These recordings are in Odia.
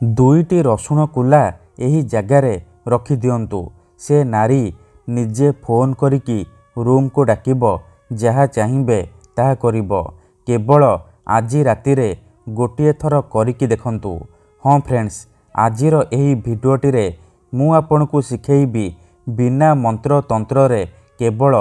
ଦୁଇଟି ରସୁଣ କୁଲା ଏହି ଜାଗାରେ ରଖିଦିଅନ୍ତୁ। ସେ ନାରୀ ନିଜେ ଫୋନ୍ କରିକି ରୁମ୍କୁ ଡାକିବ, ଯାହା ଚାହିଁବେ ତାହା କରିବ। କେବଳ ଆଜି ରାତିରେ ଗୋଟିଏ ଥର କରିକି ଦେଖନ୍ତୁ। ହଁ ଫ୍ରେଣ୍ଡସ୍, ଆଜିର ଏହି ଭିଡ଼ିଓଟିରେ ମୁଁ ଆପଣଙ୍କୁ ଶିଖେଇବି ବିନା ମନ୍ତ୍ର ତନ୍ତ୍ରରେ କେବଳ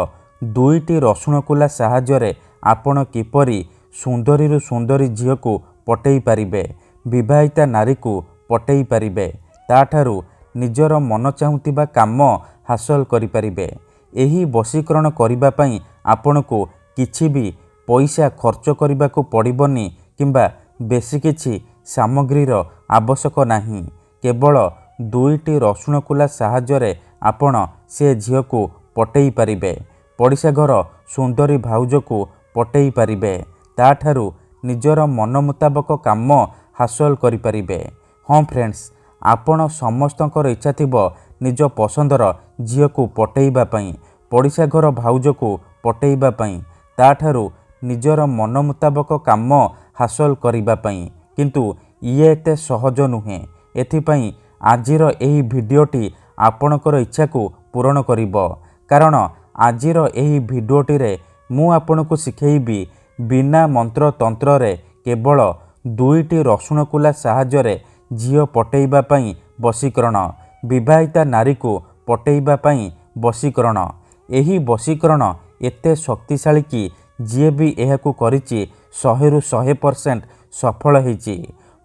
ଦୁଇଟି ରସୁଣ କୁଲା ସାହାଯ୍ୟରେ ଆପଣ କିପରି ସୁନ୍ଦରୀରୁ ସୁନ୍ଦରୀ ଝିଅକୁ ପଟେଇ ପାରିବେ, ବିବାହିତା ନାରୀକୁ ପଟେଇ ପାରିବେ, ତାଠାରୁ ନିଜର ମନ ଚାହୁଁଥିବା କାମ ହାସଲ କରିପାରିବେ। ଏହି ବଶୀକରଣ କରିବା ପାଇଁ ଆପଣଙ୍କୁ କିଛି ବି ପଇସା ଖର୍ଚ୍ଚ କରିବାକୁ ପଡ଼ିବନି କିମ୍ବା ବେଶୀ କିଛି ସାମଗ୍ରୀର ଆବଶ୍ୟକ ନାହିଁ। କେବଳ ଦୁଇଟି ରସୁଣ କୁଲା ସାହାଯ୍ୟରେ ଆପଣ ସେ ଝିଅକୁ ପଟେଇ ପାରିବେ, ପଡ଼ିଶା ଘର ସୁନ୍ଦରୀ ଭାଉଜକୁ ପଟେଇ ପାରିବେ, ତାଠାରୁ ନିଜର ମନ ମୁତାବକ କାମ ହାସଲ କରିପାରିବେ। ହଁ ଫ୍ରେଣ୍ଡସ୍, ଆପଣ ସମସ୍ତଙ୍କର ଇଚ୍ଛା ଥିବ ନିଜ ପସନ୍ଦର ଝିଅକୁ ପଟେଇବା ପାଇଁ, ପଡ଼ିଶା ଘର ଭାଉଜକୁ ପଟେଇବା ପାଇଁ, ତାଠାରୁ ନିଜର ମନ ମୁତାବକ କାମ ହାସଲ କରିବା ପାଇଁ। କିନ୍ତୁ ଇଏ ଏତେ ସହଜ ନୁହେଁ। ଏଥିପାଇଁ ଆଜିର ଏହି ଭିଡ଼ିଓଟି ଆପଣଙ୍କର ଇଚ୍ଛାକୁ ପୂରଣ କରିବ। କାରଣ ଆଜିର ଏହି ଭିଡ଼ିଓଟିରେ ମୁଁ ଆପଣଙ୍କୁ ଶିଖେଇବି ବିନା ମନ୍ତ୍ର ତନ୍ତ୍ରରେ କେବଳ ଦୁଇଟି ରସୁଣ କୁଲା ସାହାଯ୍ୟରେ ଝିଅ ପଟେଇବା ପାଇଁ ବଶୀକରଣ, ବିବାହିତା ନାରୀକୁ ପଟେଇବା ପାଇଁ ବଶୀକରଣ। ଏହି ବଶୀକରଣ ଏତେ ଶକ୍ତିଶାଳୀ କି ଯିଏ ବି ଏହାକୁ କରିଛି 100ରୁ 100% ସଫଳ ହେଇଛି।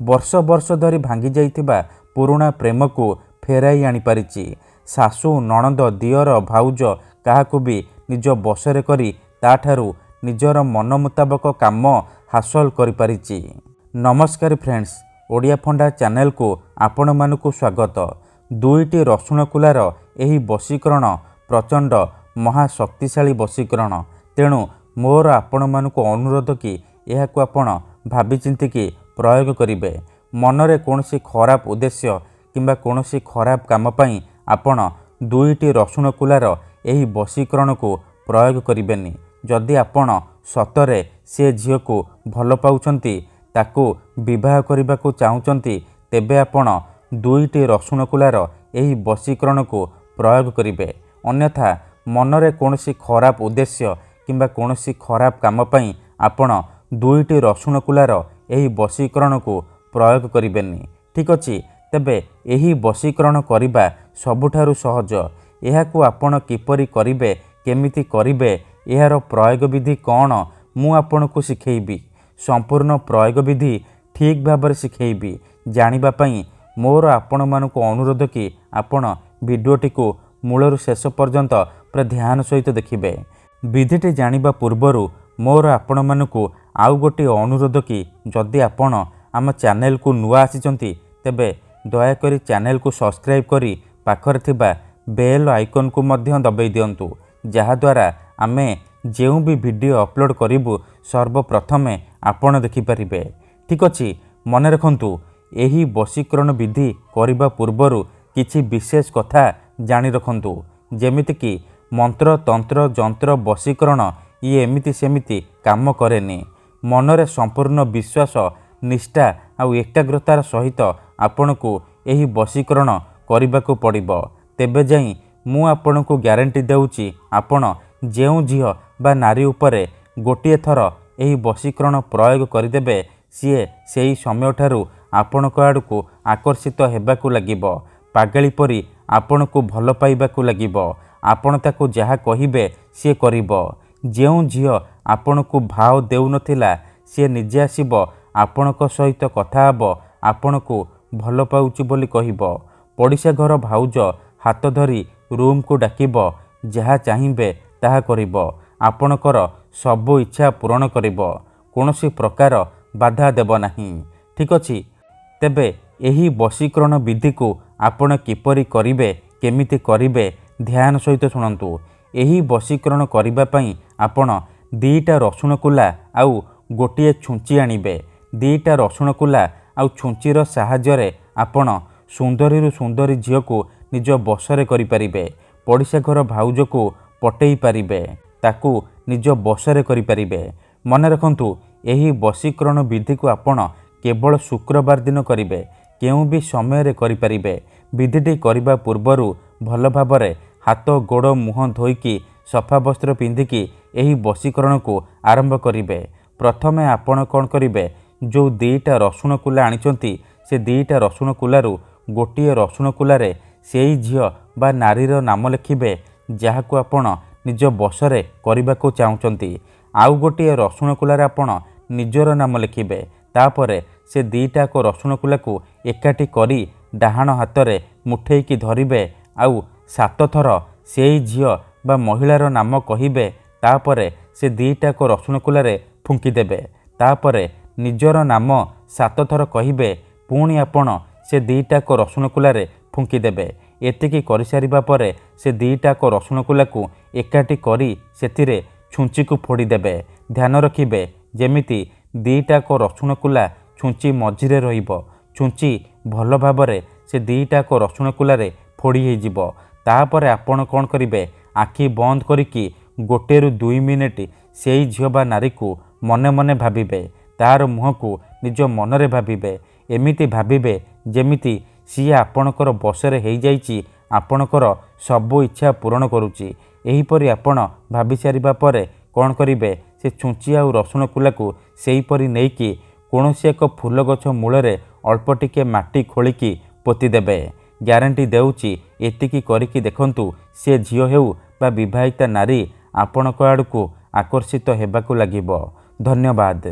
ବର୍ଷ ବର୍ଷ ଧରି ଭାଙ୍ଗି ଯାଇଥିବା ପୁରୁଣା ପ୍ରେମକୁ ଫେରାଇ ଆଣିପାରିଛି। ଶାଶୁ, ନଣନ୍ଦ, ଦିଅର, ଭାଉଜ କାହାକୁ ବି ନିଜ ବଶରେ କରି ତାଠାରୁ ନିଜର ମନ ମୁତାବକ କାମ ହାସଲ କରିପାରିଛି। ନମସ୍କାର ଫ୍ରେଣ୍ଡସ୍, ଓଡ଼ିଆ ଫଣ୍ଡା ଚ୍ୟାନେଲକୁ ଆପଣମାନଙ୍କୁ ସ୍ୱାଗତ। ଦୁଇଟି ରସୁଣ କୁଲାର ଏହି ବଶୀକରଣ ପ୍ରଚଣ୍ଡ ମହାଶକ୍ତିଶାଳୀ ବଶୀକରଣ। ତେଣୁ ମୋର ଆପଣମାନଙ୍କୁ ଅନୁରୋଧ କି ଏହାକୁ ଆପଣ ଭାବିଚିନ୍ତିକି ପ୍ରୟୋଗ କରିବେ। ମନରେ କୌଣସି ଖରାପ ଉଦ୍ଦେଶ୍ୟ କିମ୍ବା କୌଣସି ଖରାପ କାମ ପାଇଁ ଆପଣ ଦୁଇଟି ରସୁଣ କୁଲାର ଏହି ବଶୀକରଣକୁ ପ୍ରୟୋଗ କରିବେନି। ଯଦି ଆପଣ ସତରେ ସେ ଝିଅକୁ ଭଲ ପାଉଛନ୍ତି, ତାକୁ ବିବାହ କରିବାକୁ ଚାହୁଁଛନ୍ତି, ତେବେ ଆପଣ ଦୁଇଟି ରସୁଣ କୁଲାର ଏହି ବଶୀକରଣକୁ ପ୍ରୟୋଗ କରିବେ। ଅନ୍ୟଥା ମନରେ କୌଣସି ଖରାପ ଉଦ୍ଦେଶ୍ୟ କିମ୍ବା କୌଣସି ଖରାପ କାମ ପାଇଁ ଆପଣ ଦୁଇଟି ରସୁଣ କୁଲାର ଏହି ବଶୀକରଣକୁ ପ୍ରୟୋଗ କରିବେନି। ଠିକ୍ ଅଛି, ତେବେ ଏହି ବଶୀକରଣ କରିବା ସବୁଠାରୁ ସହଜ। ଏହାକୁ ଆପଣ କିପରି କରିବେ, କେମିତି କରିବେ, ଏହାର ପ୍ରୟୋଗ ବିଧି କ'ଣ, ମୁଁ ଆପଣଙ୍କୁ ଶିଖେଇବି। ସମ୍ପୂର୍ଣ୍ଣ ପ୍ରୟୋଗ ବିଧି ଠିକ୍ ଭାବରେ ଶିଖେଇବି। ଜାଣିବା ପାଇଁ ମୋର ଆପଣମାନଙ୍କୁ ଅନୁରୋଧ କି ଆପଣ ଭିଡ଼ିଓଟିକୁ ମୂଳରୁ ଶେଷ ପର୍ଯ୍ୟନ୍ତ ପୁରା ଧ୍ୟାନ ସହିତ ଦେଖିବେ। ବିଧିଟି ଜାଣିବା ପୂର୍ବରୁ ମୋର ଆପଣମାନଙ୍କୁ ଆଉ ଗୋଟିଏ ଅନୁରୋଧ କି ଯଦି ଆପଣ ଆମ ଚ୍ୟାନେଲକୁ ନୂଆ ଆସିଛନ୍ତି, ତେବେ ଦୟାକରି ଚ୍ୟାନେଲକୁ ସବସ୍କ୍ରାଇବ୍ କରି ପାଖରେ ଥିବା ବେଲ୍ ଆଇକନ୍କୁ ମଧ୍ୟ ଦବାଇ ଦିଅନ୍ତୁ, ଯାହାଦ୍ୱାରା ଆମେ ଯେଉଁ ବି ଭିଡ଼ିଓ ଅପଲୋଡ଼ କରିବୁ ସର୍ବପ୍ରଥମେ ଆପଣ ଦେଖିପାରିବେ। ଠିକ୍ ଅଛି, ମନେ ରଖନ୍ତୁ, ଏହି ବଶୀକରଣ ବିଧି କରିବା ପୂର୍ବରୁ କିଛି ବିଶେଷ କଥା ଜାଣି ରଖନ୍ତୁ। ଯେମିତିକି ମନ୍ତ୍ର, ତନ୍ତ୍ର, ଯନ୍ତ୍ର, ବଶୀକରଣ ଇଏ ଏମିତି ସେମିତି କାମ କରେନି। ମନରେ ସମ୍ପୂର୍ଣ୍ଣ ବିଶ୍ୱାସ, ନିଷ୍ଠା ଆଉ ଏକାଗ୍ରତାର ସହିତ ଆପଣଙ୍କୁ ଏହି ବଶୀକରଣ କରିବାକୁ ପଡ଼ିବ। ତେବେ ଯାଇ ମୁଁ ଆପଣଙ୍କୁ ଗ୍ୟାରେଣ୍ଟି ଦେଉଛି, ଆପଣ ଯେଉଁ ଝିଅ ବା ନାରୀ ଉପରେ ଗୋଟିଏ ଥର ଏହି ବଶୀକରଣ ପ୍ରୟୋଗ କରିଦେବେ, ସିଏ ସେହି ସମୟଠାରୁ ଆପଣଙ୍କ ଆଡ଼କୁ ଆକର୍ଷିତ ହେବାକୁ ଲାଗିବ। ପାଗଳି ପରି ଆପଣଙ୍କୁ ଭଲ ପାଇବାକୁ ଲାଗିବ। ଆପଣ ତାକୁ ଯାହା କହିବେ ସିଏ କରିବ। ଯେଉଁ ଝିଅ ଆପଣଙ୍କୁ ଭାव ଦେଉନଥିଲା, ସିଏ ନିଜେ ଆସିବ ଆପଣଙ୍କ ସହିତ କଥା ହେବ, ଆପଣଙ୍କୁ ଭଲ ପାଉଛି ବୋଲି କହିବ। ପଡ଼ିଶା ଘର ଭାଉଜ ହାତ ଧରି ରୁମ୍କୁ ଡାକିବ, ଯାହା ଚାହିଁବେ ତାହା କରିବ। ଆପଣଙ୍କର ସବୁ ଇଚ୍ଛା ପୂରଣ କରିବ। କୌଣସି ପ୍ରକାର ବାଧା ଦେବ ନାହିଁ। ଠିକ୍ ଅଛି, ତେବେ ଏହି ବଶୀକରଣ ବିଧିକୁ ଆପଣ କିପରି କରିବେ, କେମିତି କରିବେ, ଧ୍ୟାନ ସହିତ ଶୁଣନ୍ତୁ। ଏହି ବଶୀକରଣ କରିବା ପାଇଁ ଆପଣ ଦୁଇଟା ରସୁଣ କୁଲା ଆଉ ଗୋଟିଏ ଛୁଞ୍ଚି ଆଣିବେ। ଦୁଇଟା ରସୁଣ କୁଲା ଆଉ ଛୁଞ୍ଚିର ସାହାଯ୍ୟରେ ଆପଣ ସୁନ୍ଦରୀରୁ ସୁନ୍ଦରୀ ଝିଅକୁ ନିଜ ବଶରେ କରିପାରିବେ। ପଡ଼ିଶା ଘର ଭାଉଜକୁ ପଟେଇ ପାରିବେ, ତାକୁ ନିଜ ବଶରେ କରିପାରିବେ। ମନେ ରଖନ୍ତୁ, ଏହି ବଶୀକରଣ ବିଧିକୁ ଆପଣ କେବଳ ଶୁକ୍ରବାର ଦିନ କରିବେ। केउं भी समय करिपारिबे। विधिटी करने पूर्वरु भल भावरे हाथ गोड़ मुह धोईकी सफा वस्त्र पिंधिकी एही वशीकरण को आरंभ करिबे। प्रथमे आपण कौन करिबे, जो दीटा रसुण कुला आनिचंती से दीटा रसुण कुलारू गोटे रसुण कुलारे सेई झियो बा नारीर नाम लिखिबे जहाकू आपण निज बसरे करने को चाहूँगी। आउ गोटे रसुण कुलारे आपण निजर नाम लिखिबे। तापरे से दीटाक रसुण कुला को एकाठी करी डाहाण हाथ में मुठेईकी धरिबे। आउ 7 थर सेई झियो बा महिलार नाम कहिबे। तापरे से दीटाक रसुण कुलारे फुंकीदेबे। तापरे निजर नाम 7 थर कहिबे। पुणी आपण से दीटाक रसुण कुलारे फुंकीदेबे। एतिकी करि सारिबा परे से दीटाक रसुण कुला को एकाठी करी सेतिरे छुंची को फोड़ी देबे। ध्यान रखिबे जेमिति दीटाक रसुण कुला छुंची मझिरे रहिबो। छुंची भल भावरे से दीटाक रसुण कुलारे फोड़ी हो जिवो। तापरे आपण कौन करिबे, आखि बंद करिकी 1 ରୁ 2 मिनिट सेई झियो बा नारी को मने मने भाबिबे। तार मुह को निज मनरे भाबिबे। एमिति भाबिबे जेमिति सिए आपणकर बसरे हो जाइछि, आपणकर सबु इच्छा पूरण करुछि। एहीपरि आपण भाबी सारिबा परे कौन करिबे, से छुंची आउ रसुण कुला को सेहीपरि नेइकी कौनसी एक फूल गछ मूलरे अल्प टिके माटी खोलिकी पोती देबे। ग्यारंटी देउछि एतिकी करिकी देखंतु से झियो हेउ बा विवाहिता नारी आपणक आड़कू आकर्षित हेबाकू लागिबो। धन्यवाद।